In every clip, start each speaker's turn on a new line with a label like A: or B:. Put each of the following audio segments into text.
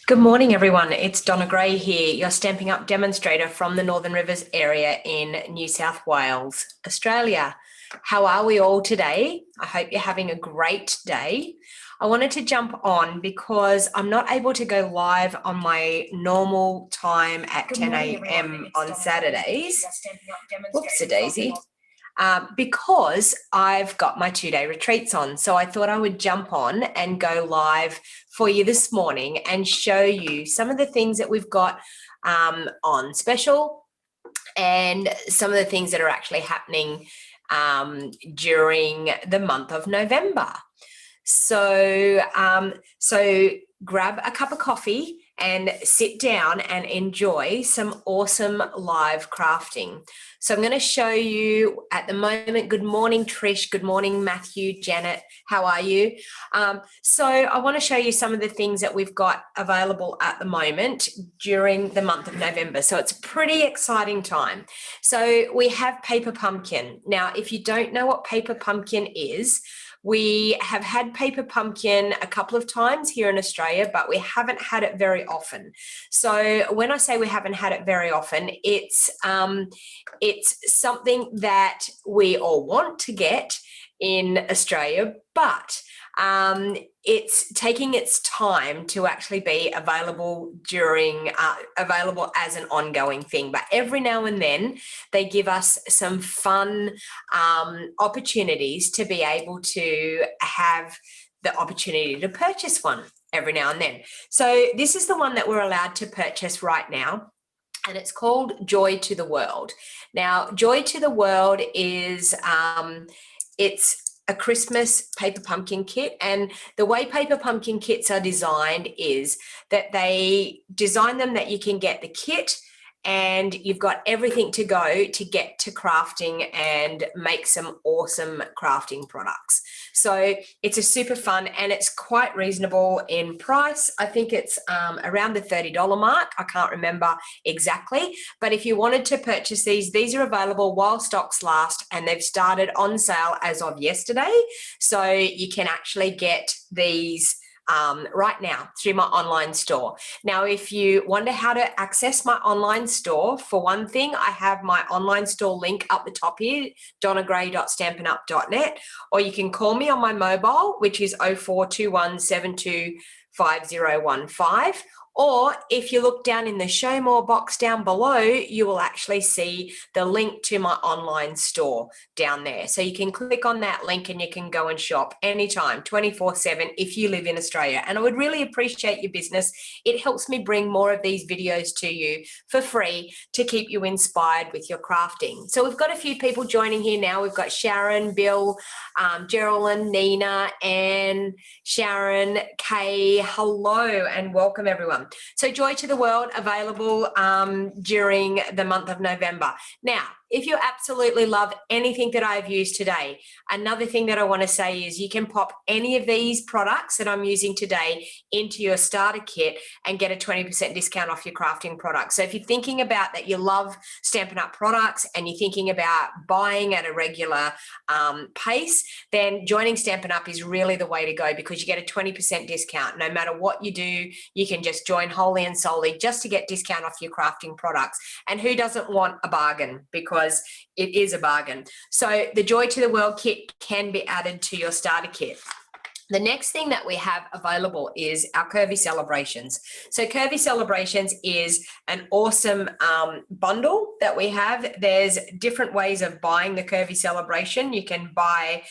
A: Good morning, everyone. It's Donna Gray here, your Stampin' Up demonstrator from the Northern Rivers area in New South Wales, Australia. How are we all today? I hope you're having a great day. I wanted to jump on because I'm not able to go live on my normal time at 10 a.m. on Saturdays. Whoops-a-daisy. Because I've got my 2-day retreats on. So I thought I would jump on and go live for you this morning and show you some of the things that we've got on special and some of the things that are actually happening during the month of November. So grab a cup of coffee and sit down and enjoy some awesome live crafting. So I'm going to show you at the moment. Good morning, Trish. Good morning, Matthew, Janet. How are you? So I want to show you some of the things that we've got available at the moment during the month of November. So it's a pretty exciting time. So we have paper pumpkin. Now, if you don't know what paper pumpkin is, we have had paper pumpkin a couple of times here in Australia, but we haven't had it very often. So when I say we haven't had it very often, it's something that we all want to get in Australia, but it's taking its time to actually be available available as an ongoing thing. But every now and then they give us some fun opportunities to be able to have the opportunity to purchase one every now and then. So this is the one that we're allowed to purchase right now, and it's called Joy to the World. Now, Joy to the World is it's a Christmas paper pumpkin kit, and the way paper pumpkin kits are designed is that they design them that you can get the kit and you've got everything to go to get to crafting and make some awesome crafting products. So it's a super fun, and it's quite reasonable in price. I think it's around the $30 mark. I can't remember exactly, but if you wanted to purchase these are available while stocks last, and they've started on sale as of yesterday. So you can actually get these right now through my online store. Now, if you wonder how to access my online store, for one thing, I have my online store link up the top here, donnagray.stampinup.net, or you can call me on my mobile, which is 0421 725015. Or if you look down in the show more box down below, you will actually see the link to my online store down there. So you can click on that link and you can go and shop anytime, 24/7 if you live in Australia. And I would really appreciate your business. It helps me bring more of these videos to you for free to keep you inspired with your crafting. So we've got a few people joining here now. We've got Sharon, Bill, Geraldine, Nina, and Sharon, Kay. Hello and welcome, everyone. So Joy to the World available during the month of November. Now, if you absolutely love anything that I've used today, another thing that I want to say is you can pop any of these products that I'm using today into your starter kit and get a 20% discount off your crafting products. So if you're thinking about that, you love Stampin' Up products and you're thinking about buying at a regular pace, then joining Stampin' Up is really the way to go, because you get a 20% discount. No matter what you do, you can just join wholly and solely just to get discount off your crafting products. And who doesn't want a bargain? Because it is a bargain. So the Joy to the World kit can be added to your starter kit. The next thing that we have available is our Curvy Celebrations. So Curvy Celebrations is an awesome bundle that we have. There's different ways of buying the Curvy Celebration. You can buy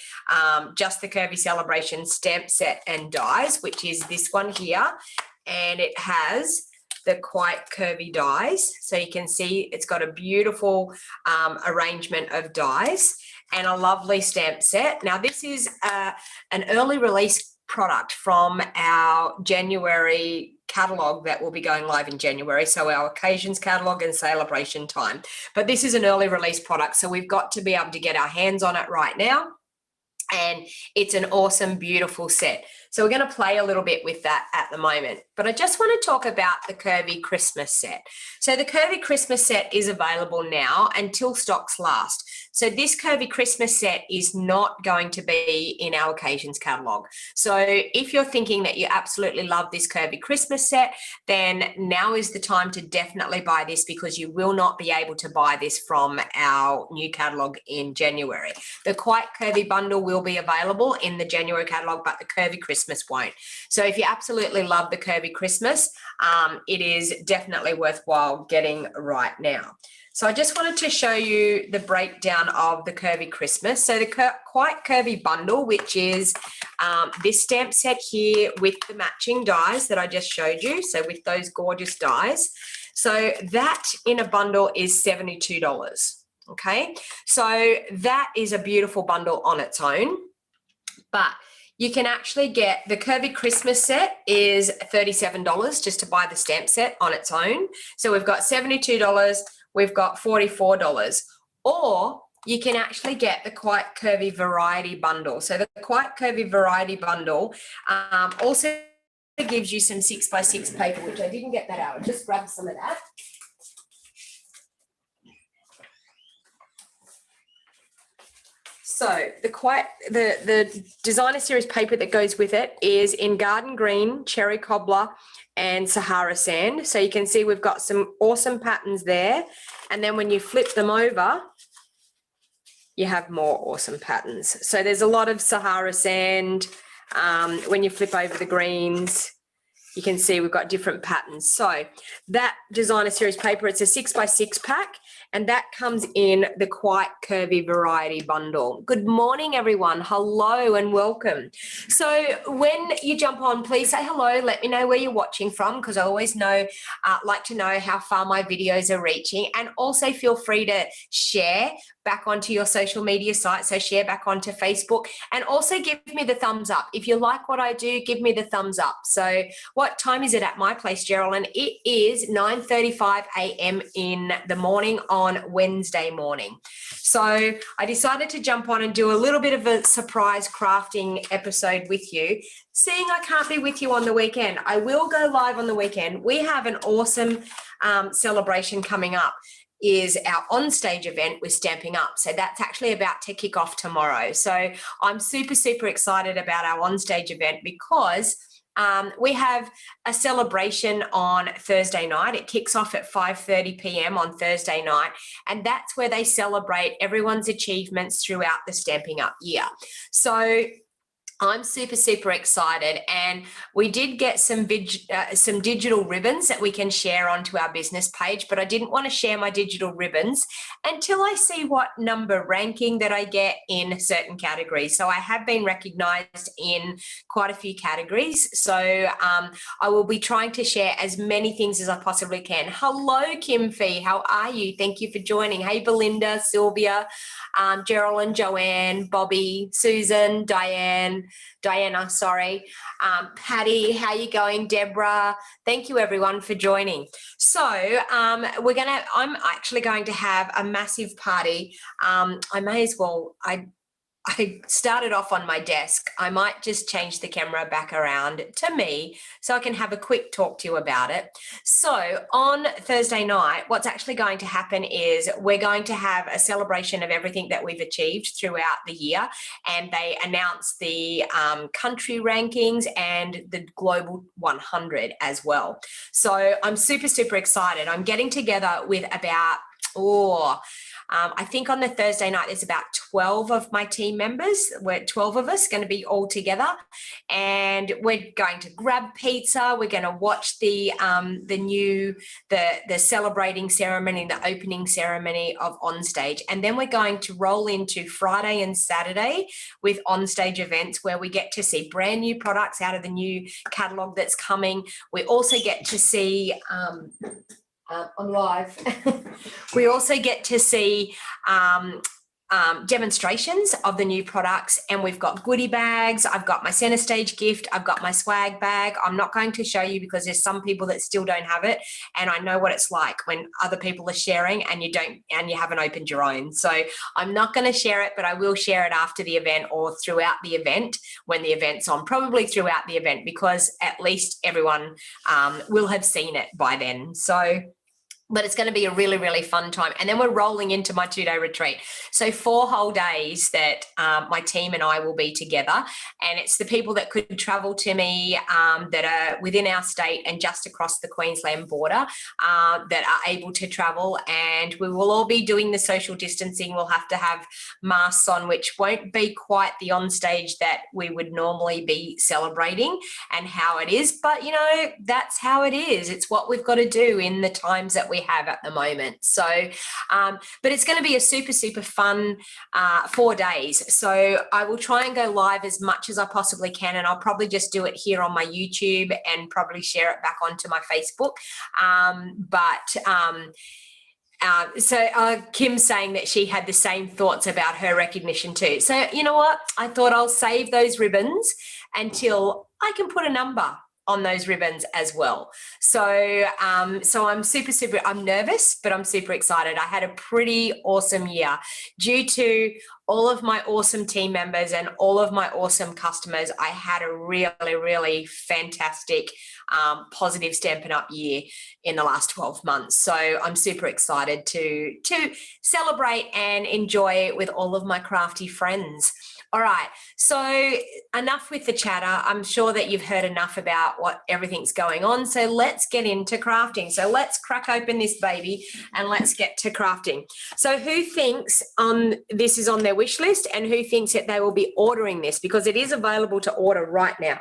A: just the Curvy Celebration stamp set and dies, which is this one here. And it has the quite curvy dies. So you can see it's got a beautiful arrangement of dies and a lovely stamp set. Now, this is an early release product from our January catalog that will be going live in January. So our occasions catalog and celebration time. But this is an early release product, so we've got to be able to get our hands on it right now. and it's an awesome, beautiful set. So we're going to play a little bit with that at the moment. But I just want to talk about the Curvy Christmas set. So the Curvy Christmas set is available now until stocks last. So this Curvy Christmas set is not going to be in our occasions catalog. So if you're thinking that you absolutely love this Curvy Christmas set, then now is the time to definitely buy this, because you will not be able to buy this from our new catalog in January. The Quite Curvy bundle will be available in the January catalog, but the Curvy Christmas won't. So if you absolutely love the Curvy Christmas, it is definitely worthwhile getting right now. So I just wanted to show you the breakdown of the Curvy Christmas. So the Quite Curvy bundle, which is this stamp set here with the matching dies that I just showed you. So with those gorgeous dies. So that in a bundle is $72. Okay, so that is a beautiful bundle on its own, but you can actually get the Curvy Christmas set is $37 just to buy the stamp set on its own. So we've got $72, we've got $44, or you can actually get the Quite Curvy Variety Bundle. So the Quite Curvy Variety Bundle also gives you some 6x6 paper, which I didn't get that out. I just grabbed some of that. So the designer series paper that goes with it is in Garden Green, Cherry Cobbler, and Sahara Sand. So you can see we've got some awesome patterns there. And then when you flip them over, you have more awesome patterns. So there's a lot of Sahara Sand. When you flip over the greens, you can see we've got different patterns. So that designer series paper, it's a 6x6 pack, and that comes in the Quite Curvy Variety Bundle. Good morning, everyone. Hello and welcome. So when you jump on, please say hello. Let me know where you're watching from, because I always like to know how far my videos are reaching. And also feel free to share back onto your social media site. So share back onto Facebook, and also give me the thumbs up. If you like what I do, give me the thumbs up. So what time is it at my place, Geraldine? It is 9:35 a.m. in the morning on Wednesday morning. So I decided to jump on and do a little bit of a surprise crafting episode with you. Seeing I can't be with you on the weekend, I will go live on the weekend. We have an awesome celebration coming up. Is our onstage event with Stampin Up. So that's actually about to kick off tomorrow. So I'm super, super excited about our onstage event, because we have a celebration on Thursday night. It kicks off at 5:30 p.m. on Thursday night, and that's where they celebrate everyone's achievements throughout the Stampin' Up year. So I'm super, super excited, and we did get some digital ribbons that we can share onto our business page, but I didn't want to share my digital ribbons until I see what number ranking that I get in certain categories. So I have been recognized in quite a few categories. So I will be trying to share as many things as I possibly can. Hello, Kim Fee. How are you? Thank you for joining. Hey, Belinda, Sylvia, Geraldine, Joanne, Bobby, Susan, Diana, sorry. Patty, how you going? Deborah, thank you everyone for joining. So I'm actually going to have a massive party. I may as well, I started off on my desk. I might just change the camera back around to me so I can have a quick talk to you about it. So on Thursday night, what's actually going to happen is we're going to have a celebration of everything that we've achieved throughout the year, and they announce the country rankings and the global 100 as well. So I'm super, super excited. I'm getting together with about, I think on the Thursday night, there's about 12 of my team members. We're 12 of us going to be all together, and we're going to grab pizza. We're going to watch the celebrating ceremony, the opening ceremony of Onstage. And then we're going to roll into Friday and Saturday with Onstage events where we get to see brand new products out of the new catalog that's coming. We also get to see on live. We also get to see demonstrations of the new products, and we've got goodie bags. I've got my center stage gift. I've got my swag bag. I'm not going to show you because there's some people that still don't have it, and I know what it's like when other people are sharing and you haven't opened your own. So I'm not going to share it, but I will share it after the event or throughout the event when the event's on, probably throughout the event, because at least everyone will have seen it by then. So but it's going to be a really, really fun time. And then we're rolling into my 2-day retreat. So 4 whole days that my team and I will be together. And it's the people that could travel to me that are within our state and just across the Queensland border that are able to travel. And we will all be doing the social distancing. We'll have to have masks on, which won't be quite the on stage that we would normally be celebrating and how it is. But, you know, that's how it is. It's what we've got to do in the times that we have at the moment. So but it's going to be a super, super fun 4 days. So I will try and go live as much as I possibly can, and I'll probably just do it here on my YouTube and probably share it back onto my Facebook. So Kim's saying that she had the same thoughts about her recognition too. So you know what? I thought I'll save those ribbons until I can put a number on those ribbons as well. So I'm super, I'm nervous, but I'm super excited. I had a pretty awesome year due to all of my awesome team members and all of my awesome customers. I had a really, really fantastic, positive Stampin' Up year in the last 12 months. So I'm super excited to celebrate and enjoy with all of my crafty friends. All right, so enough with the chatter. I'm sure that you've heard enough about what everything's going on. So let's get into crafting. So let's crack open this baby and let's get to crafting. So who thinks this is on their wish list, and who thinks that they will be ordering this, because it is available to order right now.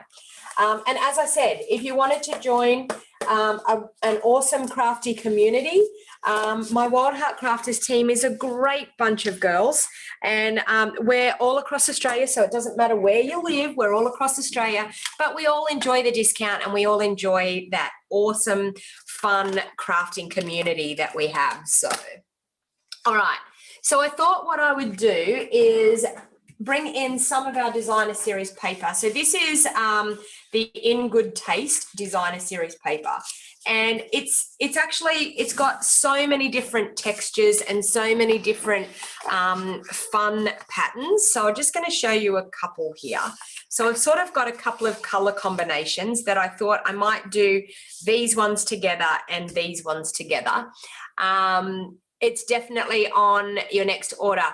A: And as I said, if you wanted to join an awesome crafty community, my Wild Heart Crafters team is a great bunch of girls, and we're all across Australia, so it doesn't matter where you live, we're all across Australia, but we all enjoy the discount and we all enjoy that awesome, fun crafting community that we have. So, all right. So I thought what I would do is bring in some of our designer series paper. So this is the In Good Taste designer series paper, and it's got so many different textures and so many different fun patterns. So I'm just going to show you a couple here. So I've sort of got a couple of color combinations that I thought I might do these ones together and these ones together. It's definitely on your next order.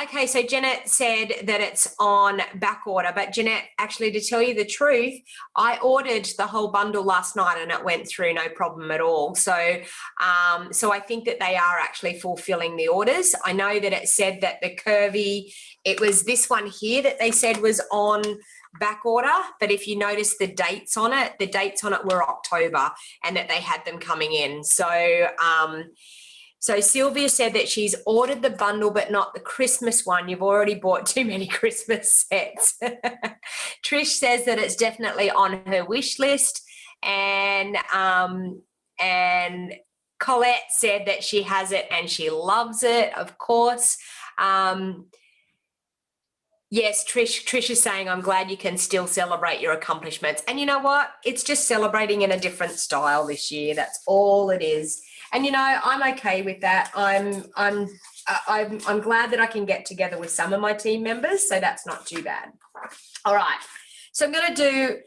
A: Okay, so Jeanette said that it's on back order, but Jeanette, actually, to tell you the truth, I ordered the whole bundle last night and it went through no problem at all. So, so I think that they are actually fulfilling the orders. I know that it said that the curvy, it was this one here that they said was on back order, but if you notice the dates on it were October, and that they had them coming in. So Sylvia said that she's ordered the bundle, but not the Christmas one. You've already bought too many Christmas sets. Trish says that it's definitely on her wish list. And Colette said that she has it and she loves it, of course. Yes, Trish is saying, I'm glad you can still celebrate your accomplishments. And you know what? It's just celebrating in a different style this year. That's all it is. And you know, I'm okay with that. I'm glad that I can get together with some of my team members, so that's not too bad. All right, so I'm going to do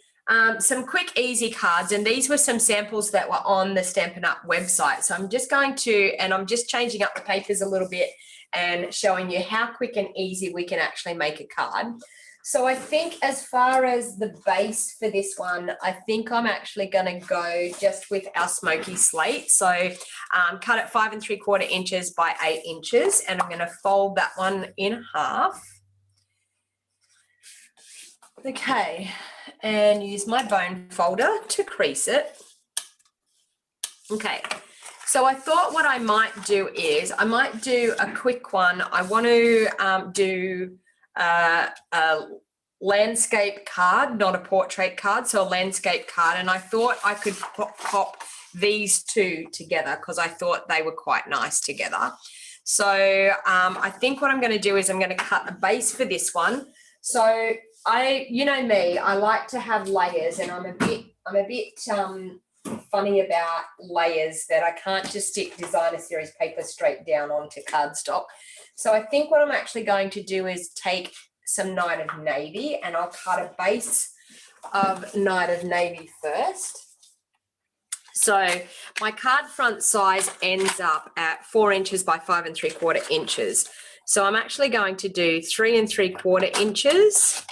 A: some quick, easy cards, and these were some samples that were on the Stampin' Up website. So I'm just going to, and I'm just changing up the papers a little bit and showing you how quick and easy we can actually make a card. So I think as far as the base for this one, I think I'm actually going to go just with our smoky slate. So cut it 5 3/4 inches by 8 inches, and I'm going to fold that one in half. Okay, and use my bone folder to crease it. Okay, so I thought what I might do is I might do a quick one. I want to do a landscape card, not a portrait card, so a landscape card, and I thought I could pop these two together because I thought they were quite nice together. So I think what I'm going to do is I'm going to cut a base for this one. So you know me, I like to have layers, and I'm a bit funny about layers, that I can't just stick designer series paper straight down onto cardstock. So I think what I'm actually going to do is take some Night of Navy, and I'll cut a base of Night of Navy first. So my card front size ends up at 4 inches by 5 3/4 inches. So I'm actually going to do 3 3/4 inches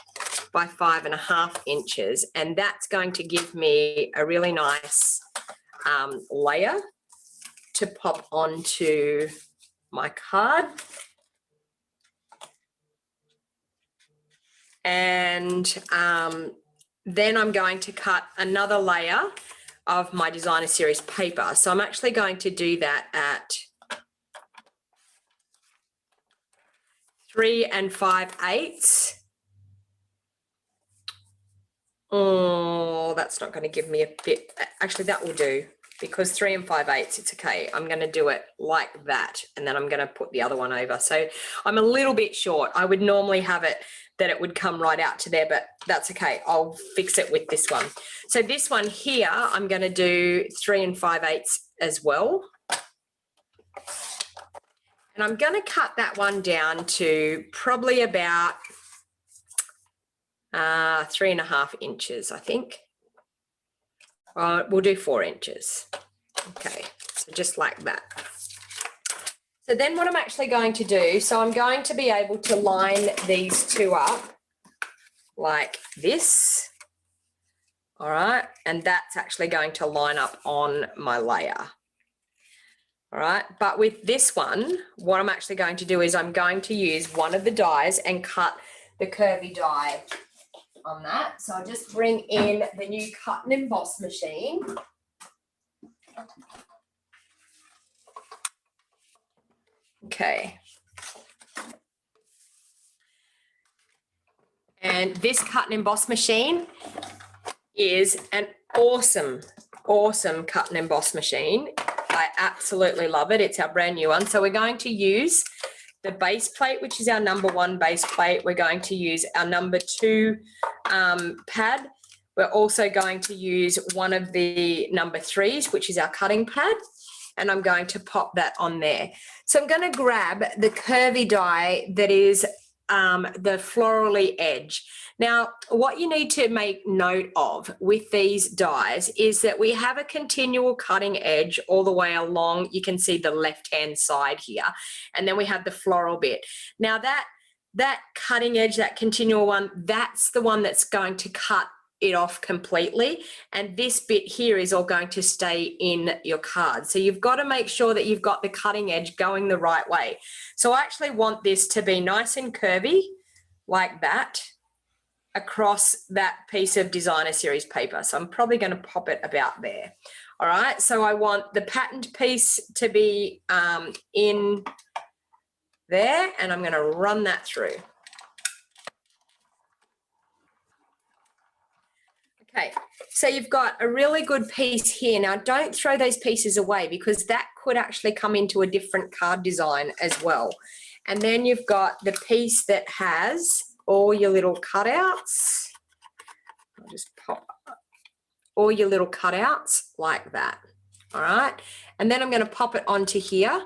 A: by 5 1/2 inches, and that's going to give me a really nice layer to pop onto my card. And then I'm going to cut another layer of my designer series paper. So I'm actually going to do that at 3 5/8. Oh, that's not going to give me a bit. Actually, that will do, because 3 5/8, it's okay. I'm going to do it like that, and then I'm going to put the other one over. So I'm a little bit short. I would normally have it that it would come right out to there, but that's okay. I'll fix it with this one. So this one here, I'm going to do 3 5/8 as well. And I'm going to cut that one down to probably about 3 1/2 inches, I think. We'll do 4 inches. Okay, so just like that. So then what I'm actually going to do, so I'm going to be able to line these two up like this. All right, and that's actually going to line up on my layer. All right, but with this one, what I'm actually going to do is I'm going to use one of the dies and cut the curvy die on that. So I'll just bring in the new cut and emboss machine. Okay. And this cut and emboss machine is an awesome cut and emboss machine. I absolutely love it. It's our brand new one. So we're going to use the base plate, which is our #1 base plate. We're going to use our #2 pad. We're also going to use one of the #3s, which is our cutting pad, and I'm going to pop that on there. So I'm going to grab the curvy die that is the florally edge. Now, what you need to make note of with these dies is that we have a continual cutting edge all the way along. You can see the left-hand side here, and then we have the floral bit. Now that cutting edge, that continual one, that's the one that's going to cut it off completely, and this bit here is all going to stay in your card. So you've got to make sure that you've got the cutting edge going the right way. So I actually want this to be nice and curvy like that across that piece of designer series paper. So I'm probably going to pop it about there. All right, so I want the patterned piece to be in there, and I'm going to run that through. Okay, so you've got a really good piece here. Now, don't throw those pieces away, because that could actually come into a different card design as well. And then you've got the piece that has all your little cutouts. I'll just pop all your little cutouts like that. All right, and then I'm going to pop it onto here,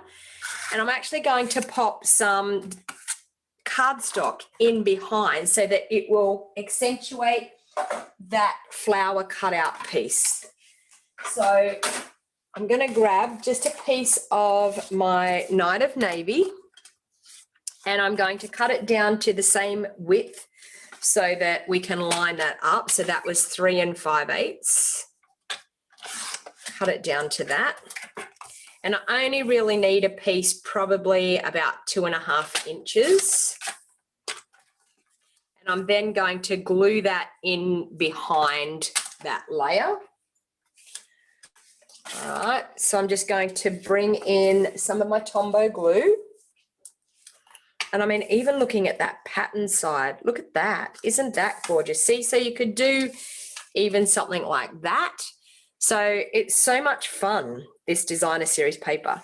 A: and I'm actually going to pop some cardstock in behind so that it will accentuate that flower cutout piece. So I'm going to grab just a piece of my Night of Navy, and I'm going to cut it down to the same width so that we can line that up. So that was 3 5/8. Cut it down to that. And I only really need a piece probably about 2 1/2 inches. And I'm then going to glue that in behind that layer. All right, so I'm just going to bring in some of my Tombow glue. And I mean, even looking at that pattern side, look at that. Isn't that gorgeous? See, so you could do even something like that. So it's so much fun, this designer series paper.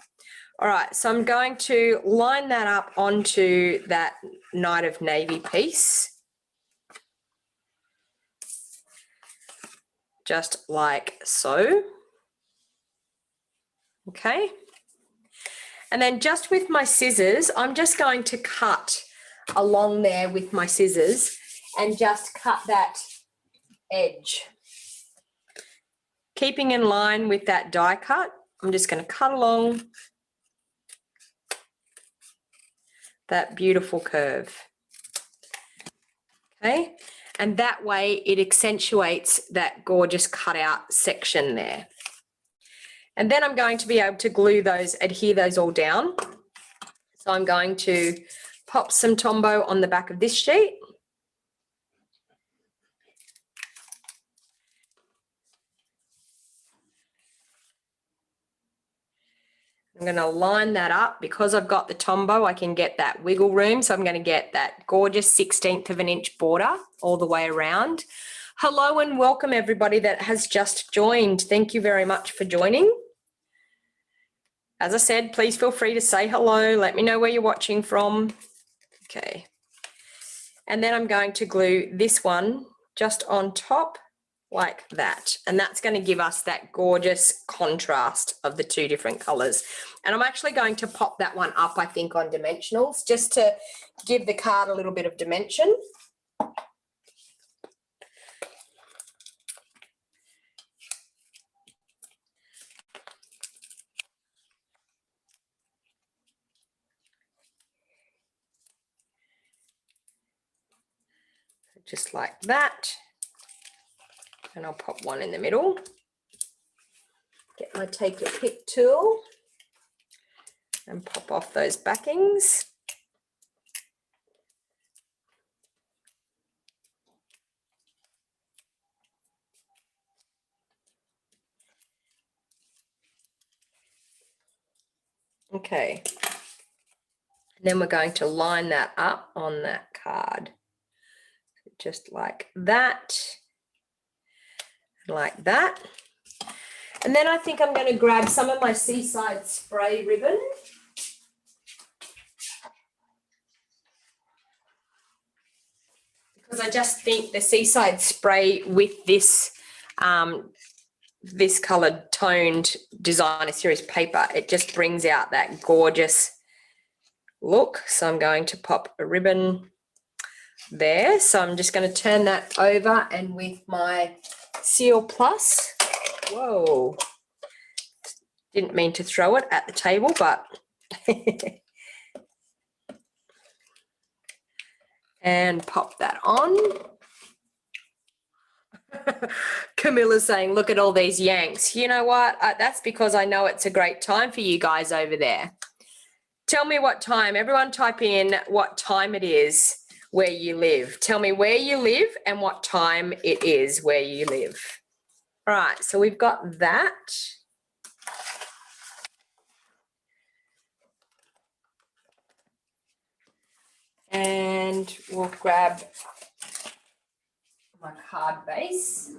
A: All right, so I'm going to line that up onto that Night of Navy piece. Just like so. Okay. And then just with my scissors, I'm just going to cut along there with my scissors and just cut that edge. Keeping in line with that die cut, I'm just going to cut along that beautiful curve. Okay, and that way it accentuates that gorgeous cutout section there. And then I'm going to be able to glue those, adhere those all down. So I'm going to pop some Tombow on the back of this sheet. I'm going to line that up. Because I've got the Tombow, I can get that wiggle room. So I'm going to get that gorgeous 1/16 of an inch border all the way around. Hello and welcome everybody that has just joined. Thank you very much for joining. As I said, please feel free to say hello. Let me know where you're watching from. Okay. And then I'm going to glue this one just on top like that. And that's going to give us that gorgeous contrast of the two different colors. And I'm actually going to pop that one up, I think, on dimensionals just to give the card a little bit of dimension. Just like that. And I'll pop one in the middle. Get my take your pick tool and pop off those backings. Okay. And then we're going to line that up on that card. Just like that, like that. And then I think I'm going to grab some of my Seaside spray ribbon. Because I just think the Seaside spray with this, this coloured toned designer series paper, it just brings out that gorgeous look. So I'm going to pop a ribbon there. So I'm just going to turn that over, and with my Seal Plus, whoa, didn't mean to throw it at the table, but and pop that on. Camilla's saying, look at all these Yanks. You know what? That's because I know it's a great time for you guys over there. Tell me what time. Everyone type in what time it is where you live. Tell me where you live and what time it is where you live. All right, so we've got that. And we'll grab my card base.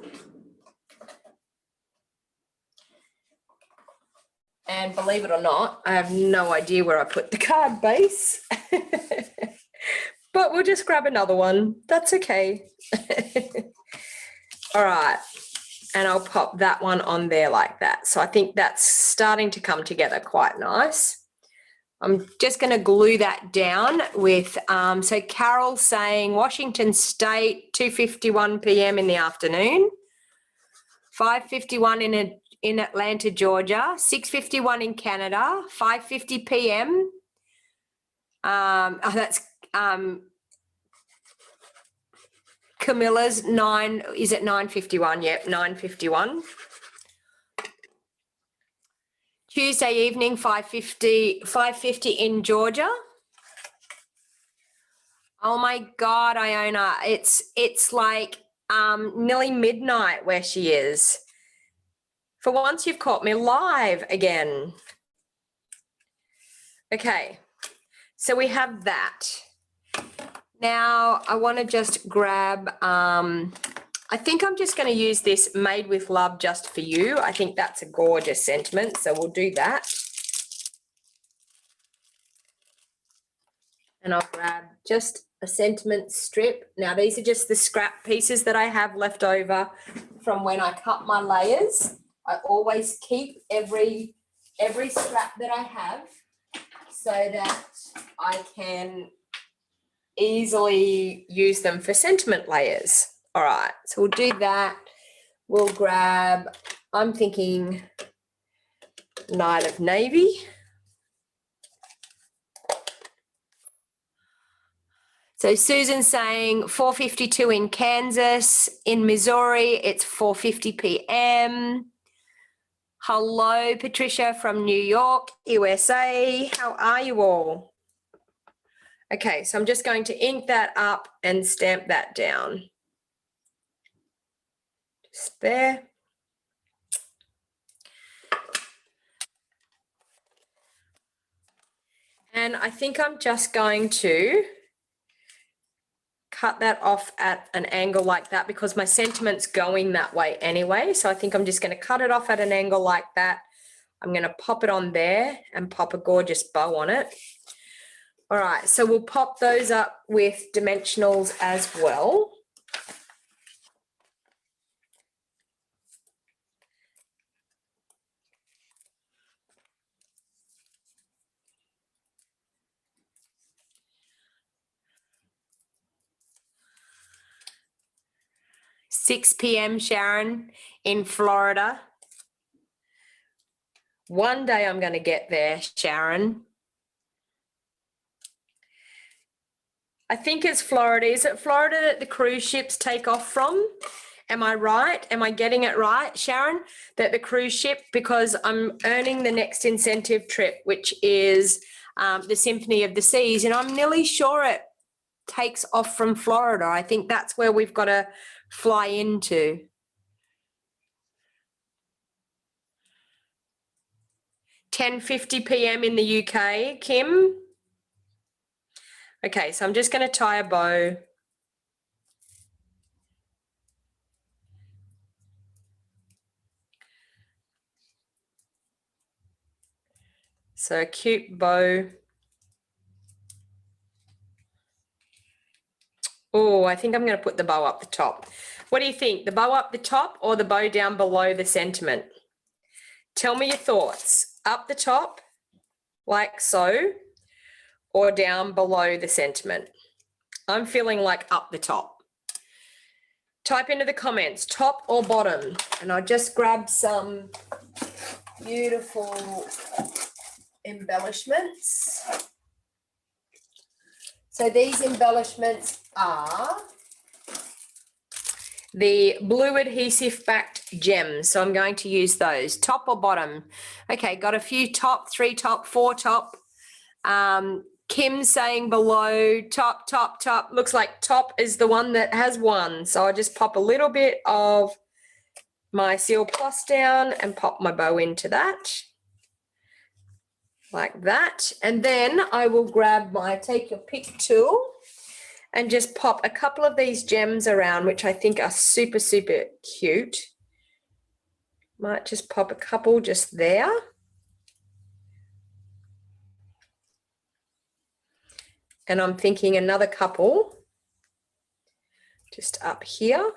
A: And believe it or not, I have no idea where I put the card base. But we'll just grab another one. That's okay. All right. And I'll pop that one on there like that. So I think that's starting to come together quite nice. I'm just going to glue that down with, so Carol's saying Washington State, 2:51 p.m. in the afternoon, 5:51 in Atlanta, Georgia, 6:51 in Canada, 5:50 p.m. That's Camilla's 9, is it 9:51? Yep, 9:51. Tuesday evening, 5:50 in Georgia. Oh my God, Iona, it's like nearly midnight where she is. For once, you've caught me live again. Okay, so we have that. Now I want to just grab, I think I'm just going to use this Made with Love Just for You. I think that's a gorgeous sentiment, so we'll do that. And I'll grab just a sentiment strip. Now these are just the scrap pieces that I have left over from when I cut my layers. I always keep every scrap that I have so that I can easily use them for sentiment layers. All right, so we'll do that. We'll grab, I'm thinking Night of Navy. So Susan's saying 4:52 in Kansas. In Missouri, it's 4:50 p.m. Hello, Patricia from New York, USA. How are you all? Okay, so I'm just going to ink that up and stamp that down. Just there. And I think I'm just going to cut that off at an angle like that because my sentiment's going that way anyway. So I think I'm just going to cut it off at an angle like that. I'm going to pop it on there and pop a gorgeous bow on it. All right, so we'll pop those up with dimensionals as well. $6 p.m. Sharon in Florida. One day I'm going to get there, Sharon. I think it's Florida. Is it Florida that the cruise ships take off from? Am I right? Am I getting it right, Sharon? That the cruise ship, because I'm earning the next incentive trip, which is the Symphony of the Seas, and I'm nearly sure it takes off from Florida. I think that's where we've got to fly into. 10:50 p.m. in the UK, Kim. Okay, so I'm just going to tie a bow. So a cute bow. Oh, I think I'm going to put the bow up the top. What do you think? The bow up the top or the bow down below the sentiment? Tell me your thoughts. Up the top, like so, or down below the sentiment? I'm feeling like up the top. Type into the comments, top or bottom. And I just grabbed some beautiful embellishments. So these embellishments are the blue adhesive backed gems. So I'm going to use those. Top or bottom? Okay, got a few top, 3 top, 4 top. Kim saying below, top, top, top. Looks like top is the one that has 1. So I'll just pop a little bit of my Seal Plus down and pop my bow into that. Like that. And then I will grab my Take Your Pick tool and just pop a couple of these gems around, which I think are super, super cute. Might just pop a couple just there. And I'm thinking another couple just up here.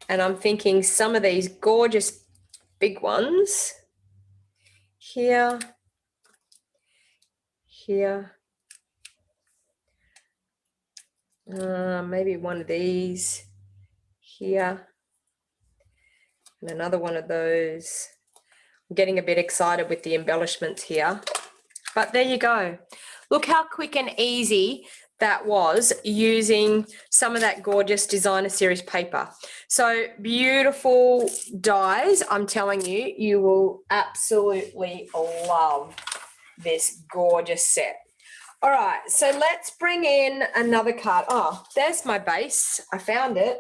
A: And I'm thinking some of these gorgeous big ones here, here. Maybe one of these here and another one of those. I'm getting a bit excited with the embellishments here, but there you go. Look how quick and easy that was using some of that gorgeous designer series paper. So beautiful dies. I'm telling you, you will absolutely love this gorgeous set. All right, so let's bring in another card. Oh, there's my base. I found it.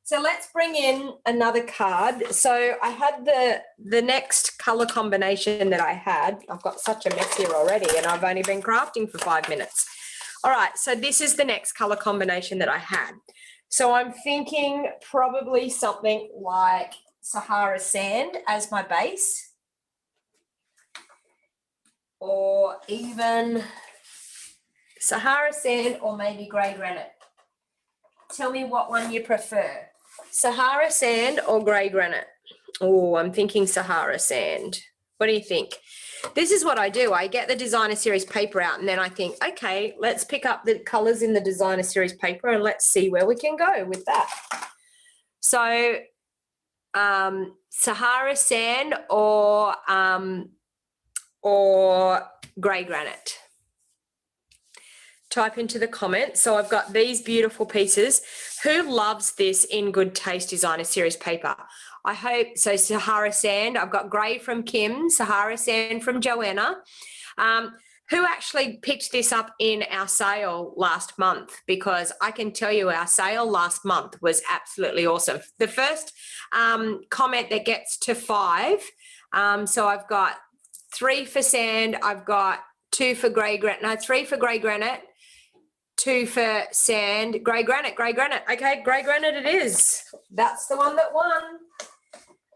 A: So let's bring in another card. So I had the next color combination that I had. I've got such a mess here already, and I've only been crafting for 5 minutes. All right, so this is the next color combination that I had. So I'm thinking probably something like Sahara Sand as my base. or even Sahara sand, or maybe grey granite. Tell me what one you prefer. Sahara sand or grey granite? Oh, I'm thinking Sahara sand. What do you think? This is what I do. I get the designer series paper out and then I think, okay, let's pick up the colours in the designer series paper and let's see where we can go with that. So Sahara sand or grey granite? Type into the comments. So I've got these beautiful pieces. Who loves this In Good Taste designer series paper? I hope so. Sahara sand. I've got grey from Kim, Sahara sand from Joanna. Who actually picked this up in our sale last month? Because I can tell you our sale last month was absolutely awesome. The first comment that gets to 5. So I've got 3 for sand. I've got 2 for grey granite. No, 3 for grey granite. 2 for sand, grey granite. Okay, grey granite it is. That's the one that won.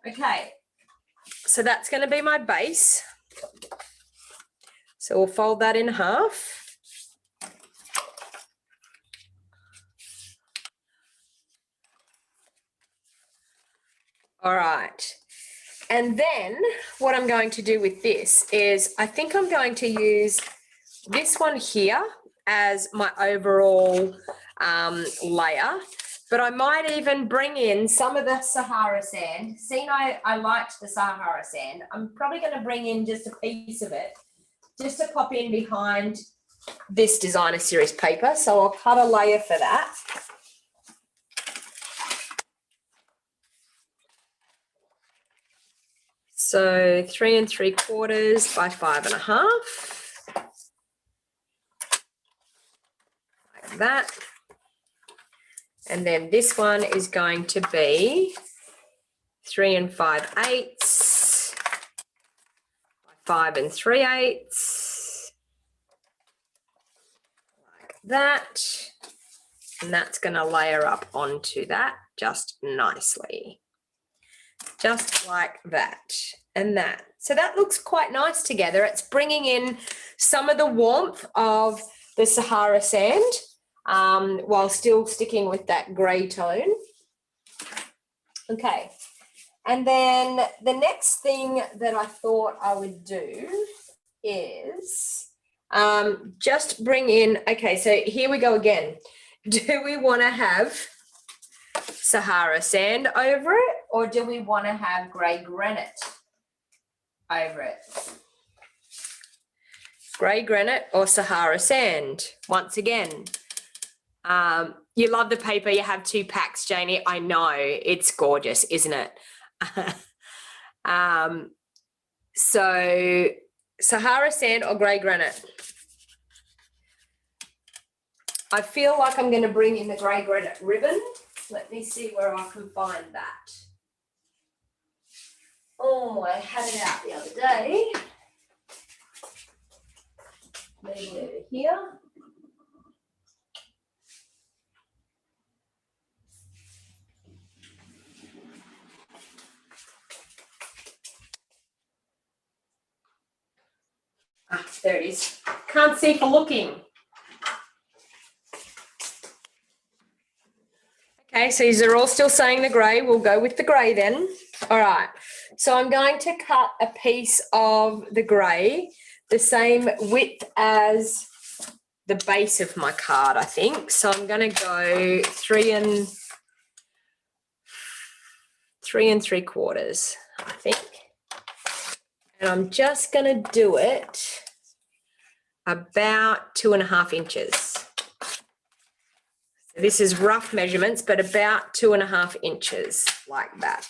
A: Okay, so that's going to be my base. So we'll fold that in half. All right. And then what I'm going to do with this is I think I'm going to use this one here as my overall layer, but I might even bring in some of the Sahara sand. Seeing I liked the Sahara sand, I'm probably going to bring in just a piece of it just to pop in behind this designer series paper. So I'll cut a layer for that. So 3 3/4 by 5 1/2. Like that. And then this one is going to be 3 5/8 by 5 3/8. Like that. And that's going to layer up onto that just nicely. Just like that and that. So that looks quite nice together. It's bringing in some of the warmth of the Sahara sand while still sticking with that grey tone. Okay. And then the next thing that I thought I would do is just bring in, okay, so here we go again. Do we want to have Sahara sand over it, or do we want to have grey granite over it? Grey granite or Sahara sand? Once again, you love the paper. You have 2 packs, Janie. I know, it's gorgeous, isn't it? So Sahara sand or grey granite? I feel like I'm going to bring in the grey granite ribbon. Let me see where I can find that. Oh, I had it out the other day. Maybe over here. Ah, there it is. Can't see for looking. Okay, so these are all still saying the grey. We'll go with the grey then. All right. So I'm going to cut a piece of the grey, the same width as the base of my card, I think. So I'm going to go 3 3/4, I think. And I'm just going to do it about 2.5 inches. This is rough measurements, but about 2.5 inches, like that.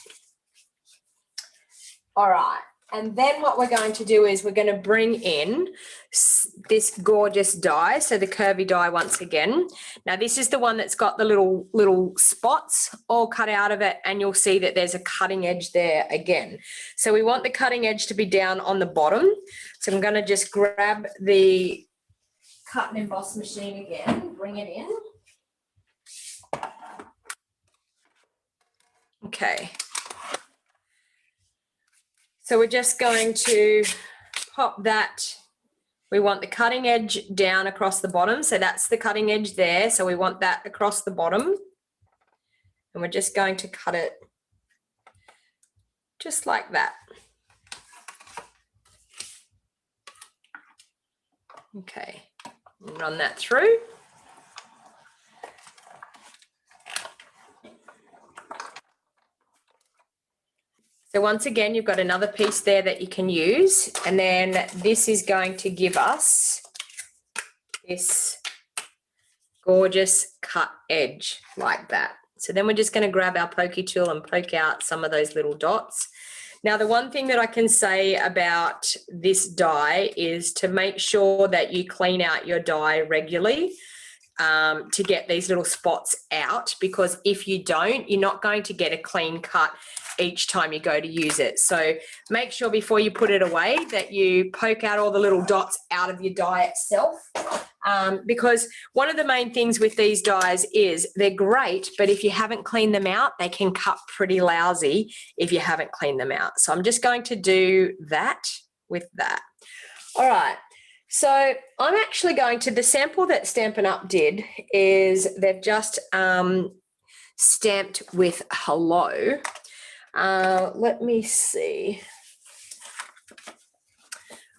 A: All right, and then what we're going to do is we're going to bring in this gorgeous die, so the curvy die once again. Now this is the one that's got the little spots all cut out of it, and you'll see that there's a cutting edge there again. So we want the cutting edge to be down on the bottom. So I'm going to just grab the cut and emboss machine again, bring it in. Okay, so we're just going to pop that We want the cutting edge down across the bottom. So that's the cutting edge there. So we want that across the bottom. And we're just going to cut it just like that. Okay, run that through. So once again, you've got another piece there that you can use. And then this is going to give us this gorgeous cut edge like that. So then we're just going to grab our pokey tool and poke out some of those little dots. Now, the one thing that I can say about this die is to make sure that you clean out your die regularly to get these little spots out, because if you don't, you're not going to get a clean cut each time you go to use it. So make sure before you put it away that you poke out all the little dots out of your die itself, because one of the main things with these dies is they're great, but if you haven't cleaned them out, they can cut pretty lousy if you haven't cleaned them out. So I'm just going to do that with that. All right. So I'm actually going to, the sample that Stampin' Up did is they've just stamped with hello. Let me see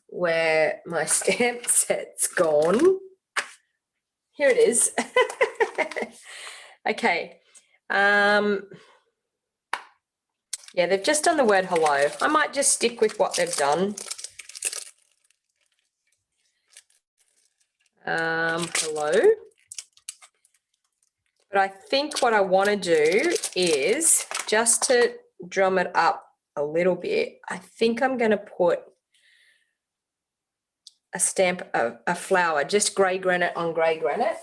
A: where my stamp set's gone. Here it is. Okay. Yeah, they've just done the word hello. I might just stick with what they've done. Hello. But I think what I want to do is just to drum it up a little bit. I think I'm going to put a stamp, a flower, just grey granite on grey granite.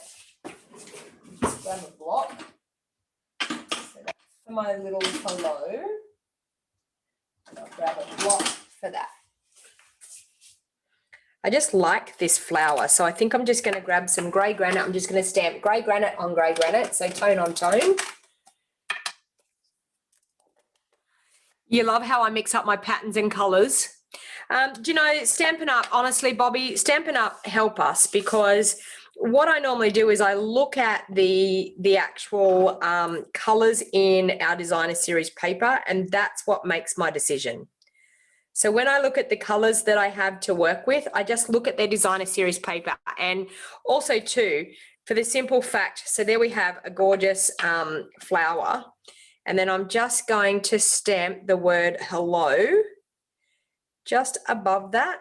A: Just grab a block. So that's for my little hello. And I'll grab a block for that. I just like this flower, so I think I'm just going to grab some grey granite. I'm just going to stamp grey granite on grey granite, so tone on tone. You love how I mix up my patterns and colours. Do you know, Stampin' Up, honestly, Bobby, Stampin' Up help us, because what I normally do is I look at the actual colours in our designer series paper, and that's what makes my decision. So when I look at the colours that I have to work with, I just look at their designer series paper. And also too, for the simple fact, so there we have a gorgeous flower, and then I'm just going to stamp the word hello just above that.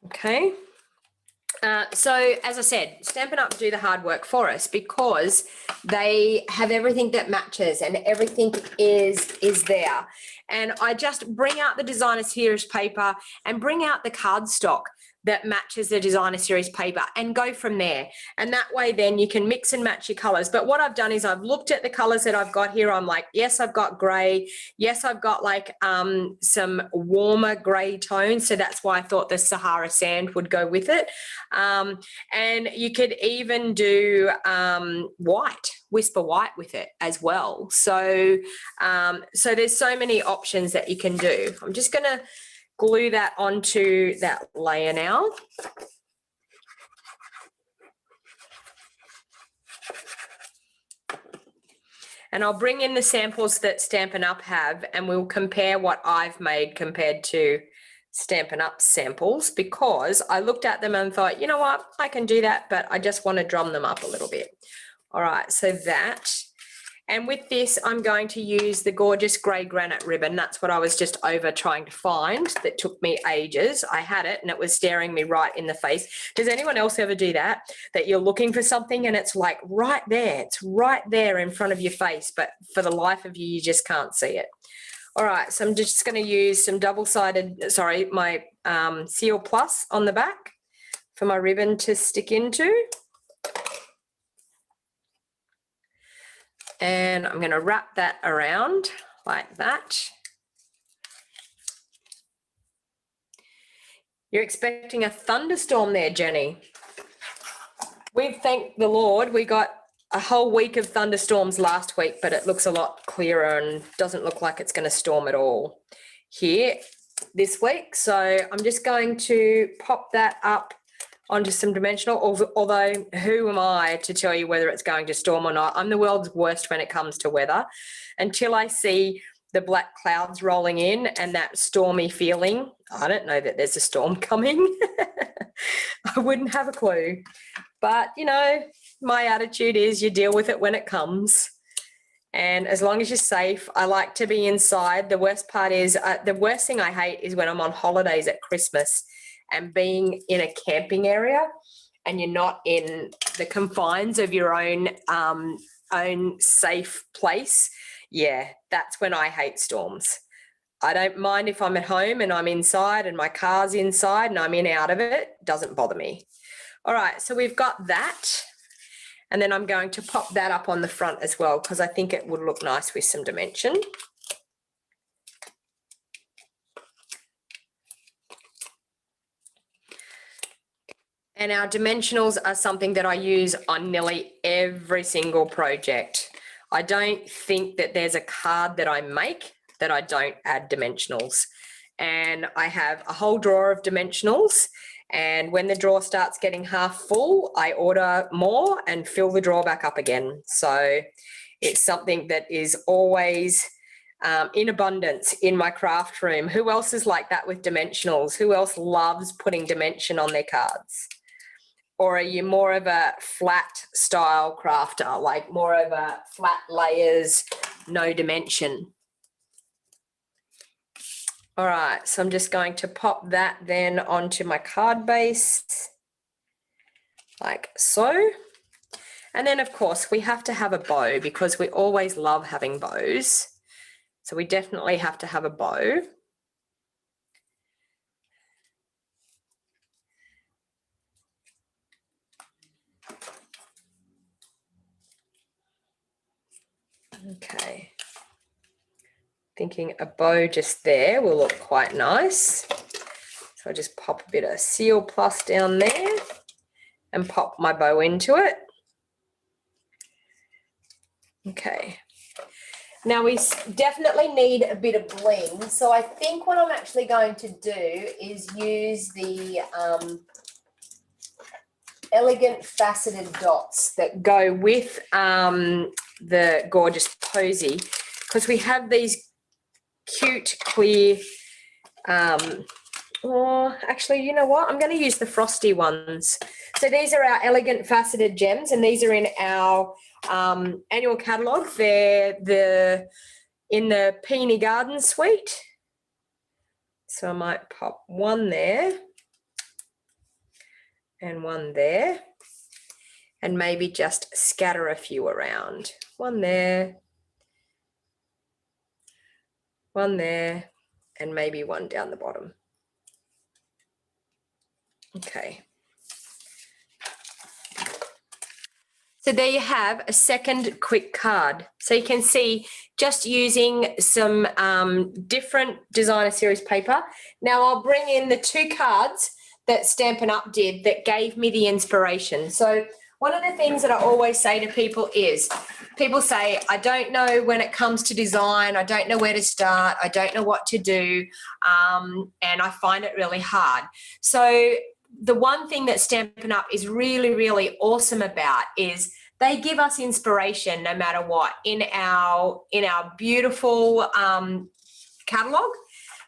A: Okay. So as I said, Stampin' Up do the hard work for us because they have everything that matches and everything is there. And I just bring out the designer series paper and bring out the cardstock that matches the designer series paper and go from there. And that way then you can mix and match your colors. But what I've done is I've looked at the colors that I've got here. I'm like, yes, I've got gray. Yes, I've got like some warmer gray tones. So that's why I thought the Sahara sand would go with it. And you could even do white, whisper white with it as well. So, so there's so many options that you can do. I'm just going to glue that onto that layer now. And I'll bring in the samples that Stampin' Up have, and we'll compare what I've made compared to Stampin' Up samples, because I looked at them and thought, you know what, I can do that, but I just want to drum them up a little bit. All right, so that. And with this, I'm going to use the gorgeous grey granite ribbon. That's what I was just over trying to find. That took me ages. I had it and it was staring me right in the face. Does anyone else ever do that? That you're looking for something and it's like right there. It's right there in front of your face, but for the life of you, you just can't see it. All right, so I'm just going to use some double-sided, sorry, my Seal Plus on the back for my ribbon to stick into. And I'm going to wrap that around like that. You're expecting a thunderstorm there, Jenny. We've thanked the Lord. We got a whole week of thunderstorms last week, but it looks a lot clearer and doesn't look like it's going to storm at all here. this week. So I'm just going to pop that up onto some dimensional, although who am I to tell you whether it's going to storm or not? I'm the world's worst when it comes to weather. Until I see the black clouds rolling in and that stormy feeling, I don't know that there's a storm coming. I wouldn't have a clue. But, you know, my attitude is you deal with it when it comes. And as long as you're safe, I like to be inside. The worst part is, the worst thing I hate is when I'm on holidays at Christmas and being in a camping area and you're not in the confines of your own safe place. Yeah, that's when I hate storms. I don't mind if I'm at home and I'm inside and my car's inside and I'm in out of it. It doesn't bother me. All right, so we've got that. And then I'm going to pop that up on the front as well because I think it would look nice with some dimension. And our dimensionals are something that I use on nearly every single project. I don't think that there's a card that I make that I don't add dimensionals. And I have a whole drawer of dimensionals. And when the drawer starts getting half full, I order more and fill the drawer back up again. So it's something that is always in abundance in my craft room. Who else is like that with dimensionals? Who else loves putting dimension on their cards? Or are you more of a flat style crafter, like more of a flat layers, no dimension? All right, so I'm just going to pop that then onto my card base, like so. And then, of course, we have to have a bow because we always love having bows. So we definitely have to have a bow. Okay. Thinking a bow just there will look quite nice. So I just pop a bit of Seal Plus down there and pop my bow into it. Okay. Now we definitely need a bit of bling. So I think what I'm actually going to do is use the elegant faceted dots that go with the gorgeous posy, because we have these cute clear oh, actually, you know what? I'm going to use the frosty ones. So these are our elegant faceted gems, and these are in our annual catalogue. They're in the Peony Garden suite. So I might pop one there and one there, and maybe just scatter a few around. One there, and maybe one down the bottom. Okay. So there you have a second quick card. So you can see just using some different designer series paper. Now I'll bring in the two cards that Stampin' Up did that gave me the inspiration. So one of the things that I always say to people is, people say, I don't know when it comes to design, I don't know where to start, I don't know what to do, and I find it really hard. So the one thing that Stampin' Up is really, really awesome about is they give us inspiration no matter what in our beautiful catalogue.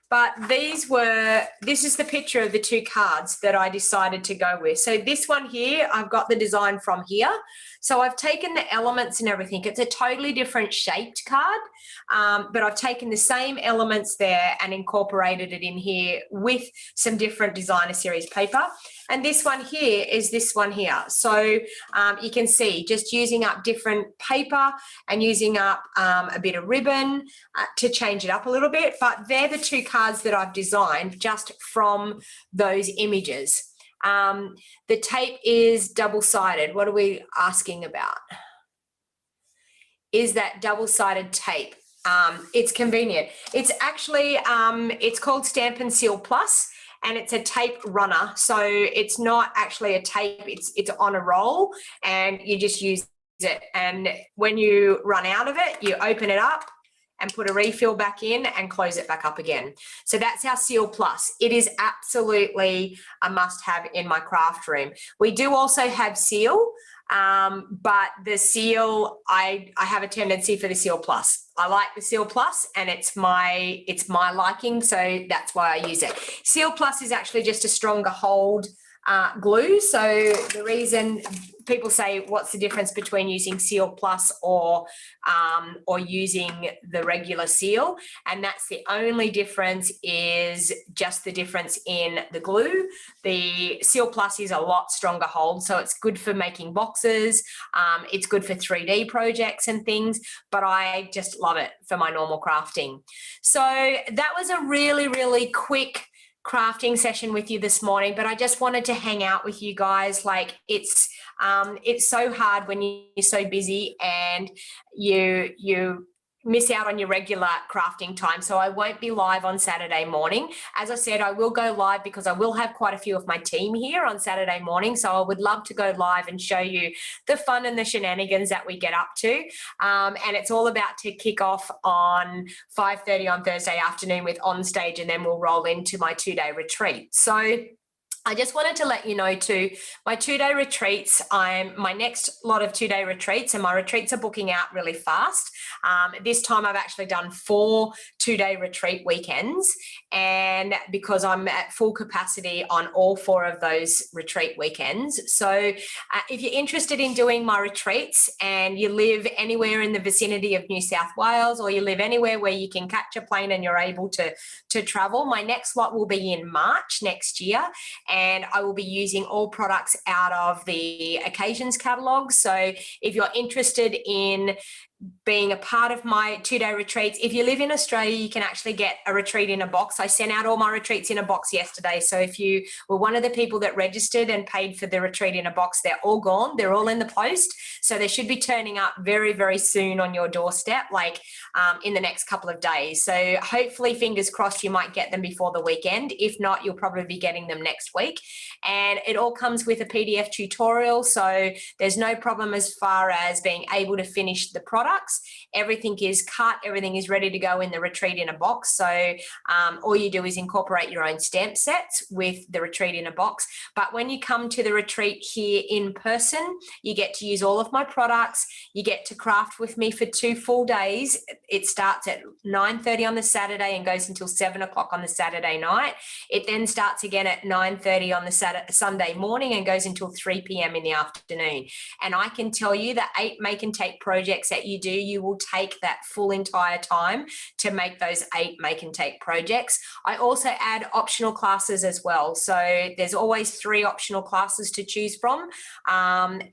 A: But this is the picture of the two cards that I decided to go with. So this one here, I've got the design from here. So I've taken the elements and everything. It's a totally different shaped card, but I've taken the same elements there and incorporated it in here with some different designer series paper. And this one here is this one here. So you can see just using up different paper and using up a bit of ribbon to change it up a little bit. But they're the two cards that I've designed just from those images. The tape is double-sided. What are we asking about? Is that double-sided tape? It's convenient. It's actually, it's called Stampin' Seal Plus, and it's a tape runner. So it's not actually a tape, it's on a roll, and you just use it. And when you run out of it, you open it up and put a refill back in and close it back up again. So that's our Seal Plus. It is absolutely a must-have in my craft room. We do also have Seal, but the Seal, I have a tendency for the Seal Plus. I like the Seal Plus, and it's my liking, so that's why I use it. Seal Plus is actually just a stronger hold glue. So the reason people say, what's the difference between using Seal Plus or using the regular Seal? And that's the only difference, is just the difference in the glue. The Seal Plus is a lot stronger hold, so it's good for making boxes. It's good for 3D projects and things, but I just love it for my normal crafting. So that was a really, really quick crafting session with you this morning, but I just wanted to hang out with you guys. Like, it's so hard when you're so busy and you miss out on your regular crafting time. So I won't be live on Saturday morning. As I said, I will go live because I will have quite a few of my team here on Saturday morning. So I would love to go live and show you the fun and the shenanigans that we get up to. And it's all about to kick off on 5:30 on Thursday afternoon with On Stage, and then we'll roll into my 2-day retreat. So I just wanted to let you know too, my 2-day retreats, my next lot of 2-day retreats, and my retreats are booking out really fast. This time I've actually done 4 2-day retreat weekends, and because I'm at full capacity on all 4 of those retreat weekends. So if you're interested in doing my retreats and you live anywhere in the vicinity of New South Wales, or you live anywhere where you can catch a plane and you're able to travel, my next lot will be in March next year. And I will be using all products out of the Occasions catalogue. So if you're interested in being a part of my 2-day retreats, if you live in Australia, you can actually get a retreat in a box. I sent out all my retreats in a box yesterday. So if you were one of the people that registered and paid for the retreat in a box, they're all gone. They're all in the post. So they should be turning up very, very soon on your doorstep, like in the next couple of days. So hopefully, fingers crossed, you might get them before the weekend. If not, you'll probably be getting them next week. And it all comes with a PDF tutorial. So there's no problem as far as being able to finish the products. Everything is cut, everything is ready to go in the retreat in a box. So all you do is incorporate your own stamp sets with the retreat in a box. But when you come to the retreat here in person, you get to use all of my products. You get to craft with me for 2 full days. It starts at 9:30 on the Saturday and goes until 7 o'clock on the Saturday night. It then starts again at 9:30 on the Sunday morning and goes until 3 p.m. in the afternoon. And I can tell you that 8 make and take projects that you do, you will take that full entire time to make those 8 make and take projects. I also add optional classes as well. So there's always 3 optional classes to choose from. And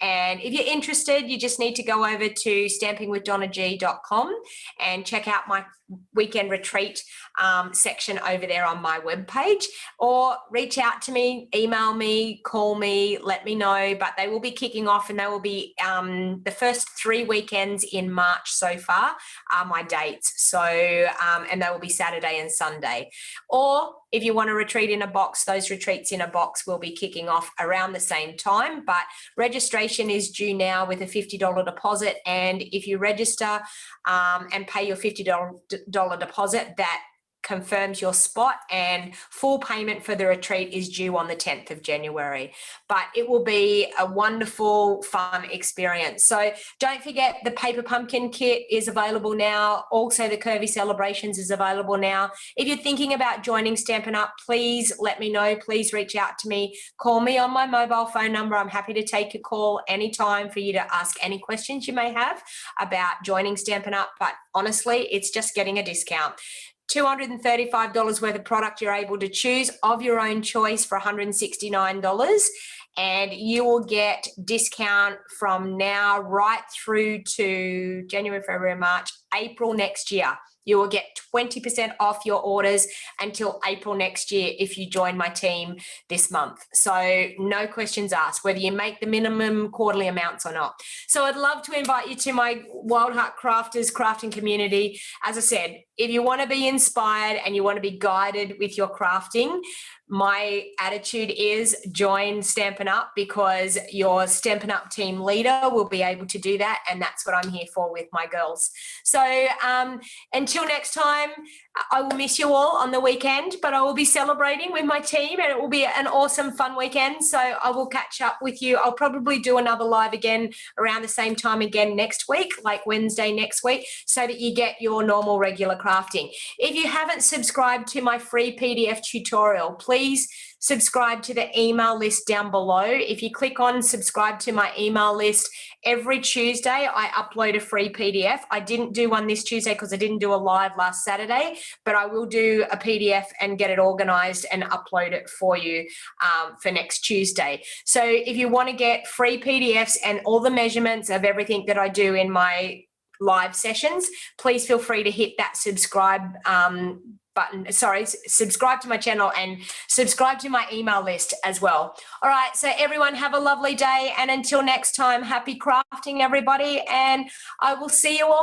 A: if you're interested, you just need to go over to stampingwithdonnag.com and check out my weekend retreat section over there on my webpage, or reach out to me, email me, call me, let me know. But they will be kicking off, and they will be the first 3 weekends in March so far are my dates. So and they will be Saturday and Sunday. Or if you want to retreat in a box, those retreats in a box will be kicking off around the same time. But registration is due now with a $50 deposit. And if you register and pay your $50 deposit, that confirms your spot, and full payment for the retreat is due on the 10th of January. But it will be a wonderful, fun experience. So don't forget, the paper pumpkin kit is available now. Also, the Curvy Celebrations is available now. If you're thinking about joining Stampin' Up, please let me know. Please reach out to me. Call me on my mobile phone number. I'm happy to take a call anytime for you to ask any questions you may have about joining Stampin' Up. But honestly, it's just getting a discount. $235 worth of product you're able to choose of your own choice for $169, and you will get discount from now right through to January, February, March, April next year. You will get 20% off your orders until April next year if you join my team this month. So no questions asked, whether you make the minimum quarterly amounts or not. So I'd love to invite you to my Wild Heart Crafters crafting community. As I said, if you want to be inspired and you want to be guided with your crafting, my attitude is join Stampin' Up, because your Stampin' Up team leader will be able to do that, and that's what I'm here for with my girls. So until next time, I will miss you all on the weekend, but I will be celebrating with my team, and it will be an awesome, fun weekend. So I will catch up with you. I'll probably do another live again around the same time again next week, like Wednesday next week, so that you get your normal regular crafting. If you haven't subscribed to my free PDF tutorial, please subscribe to the email list down below. If you click on subscribe to my email list, every Tuesday I upload a free PDF. I didn't do one this Tuesday because I didn't do a live last Saturday, but I will do a PDF and get it organized and upload it for you for next Tuesday. So if you want to get free PDFs and all the measurements of everything that I do in my live sessions, please feel free to hit that subscribe button. Sorry, subscribe to my channel and subscribe to my email list as well. All right, so everyone have a lovely day, and until next time, happy crafting, everybody, and I will see you all